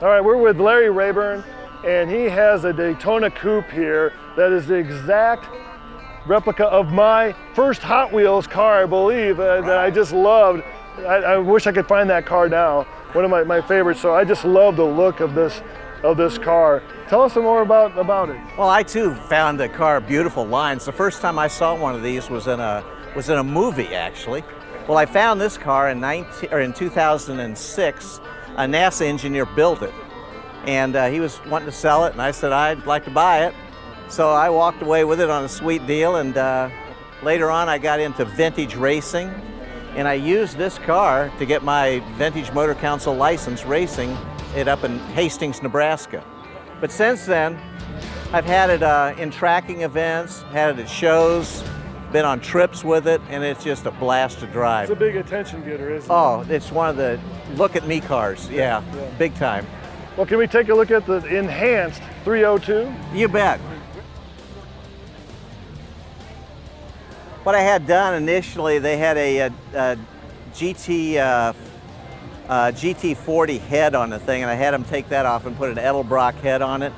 All right, we're with Larry Rayburn, and he has a Daytona Coupe here that is the exact replica of my first Hot Wheels car, I believe, that I just loved. I wish I could find that car now. One of my favorites. So I just love the look of this car. Tell us some more about it. Well, I too found the car beautiful lines. The first time I saw one of these was in a movie, actually. Well, I found this car in 2006. A NASA engineer built it, and he was wanting to sell it, and I said I'd like to buy it. So I walked away with it on a sweet deal, and later on I got into vintage racing, and I used this car to get my Vintage Motor Council license racing it up in Hastings, Nebraska. But since then, I've had it in tracking events, had it at shows, been on trips with it, and it's just a blast to drive. It's a big attention getter, isn't it? Oh, it's one of the look-at-me cars, yeah, big time. Well, can we take a look at the enhanced 302? You bet. What I had done initially, they had a GT40 head on the thing, and I had them take that off and put an Edelbrock head on it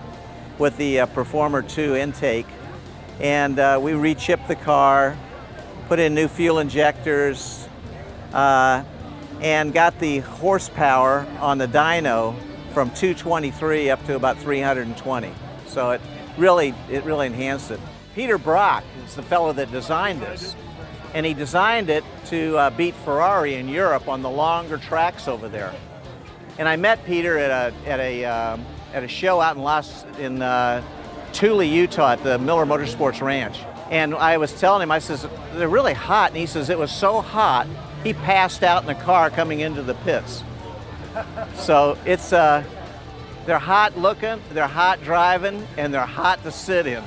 with the Performer 2 intake. And we rechipped the car, put in new fuel injectors, and got the horsepower on the dyno from 223 up to about 320. So it really enhanced it. Peter Brock is the fellow that designed this, and he designed it to beat Ferrari in Europe on the longer tracks over there. And I met Peter at a show out in Thule, Utah, at the Miller Motorsports Ranch. And I was telling him, I says, they're really hot. And he says, it was so hot, he passed out in the car coming into the pits. So it's, they're hot looking, they're hot driving, and they're hot to sit in.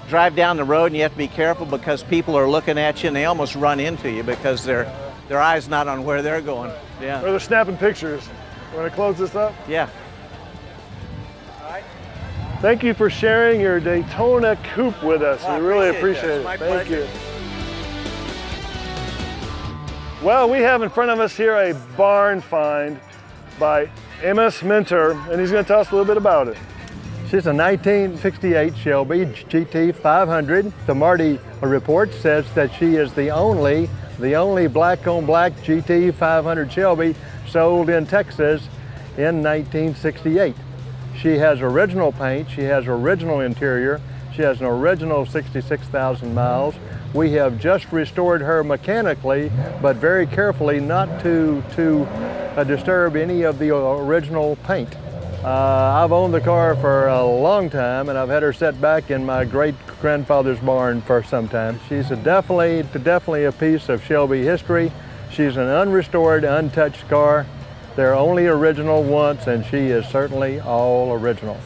Drive down the road and you have to be careful because people are looking at you and they almost run into you because their eyes not on where they're going. Yeah. Or they're snapping pictures. Want to close this up? Yeah. Thank you for sharing your Daytona Coupe with us. We really appreciate it. Thank you. Well, we have in front of us here a barn find by Amos Minter, and he's going to tell us a little bit about it. She's a 1968 Shelby GT 500. The Marty report says that she is the only black on black GT 500 Shelby sold in Texas in 1968. She has original paint, she has original interior, she has an original 66,000 miles. We have just restored her mechanically, but very carefully not to disturb any of the original paint. I've owned the car for a long time, and I've had her set back in my great-grandfather's barn for some time. She's definitely a piece of Shelby history. She's an unrestored, untouched car. They're only original once, and she is certainly all original.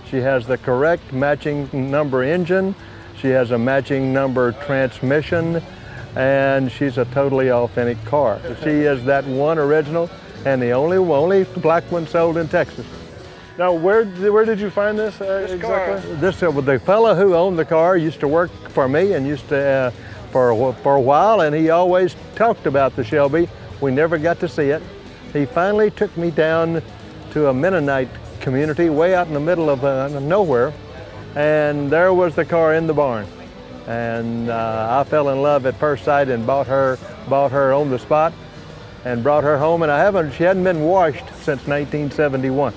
She has the correct matching number engine, she has a matching number transmission, and she's a totally authentic car. She is that one original and the only black one sold in Texas. Now, where did you find this exactly? The fellow who owned the car used to work for me and used to for a while, and he always talked about the Shelby. We never got to see it. He finally took me down to a Mennonite community way out in the middle of nowhere, and there was the car in the barn. And I fell in love at first sight and bought her on the spot and brought her home, and she hadn't been washed since 1971.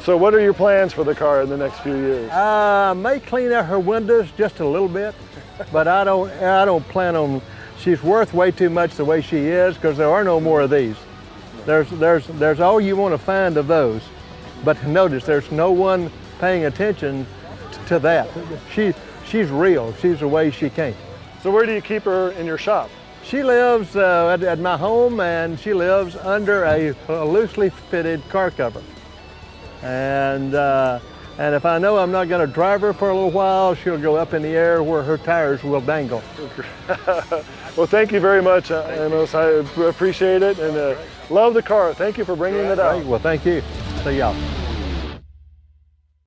So what are your plans for the car in the next few years? I may clean out her windows just a little bit, but I don't plan on, she's worth way too much the way she is because there are no more of these. There's all you want to find of those, but notice there's no one paying attention to that. She's real. She's the way she came. So where do you keep her in your shop? She lives at my home, and she lives under a loosely fitted car cover. And if I know I'm not going to drive her for a little while, she'll go up in the air where her tires will dangle. Well, thank you very much, Amos. I appreciate it and love the car. Thank you for bringing it out. Well, thank you. See y'all.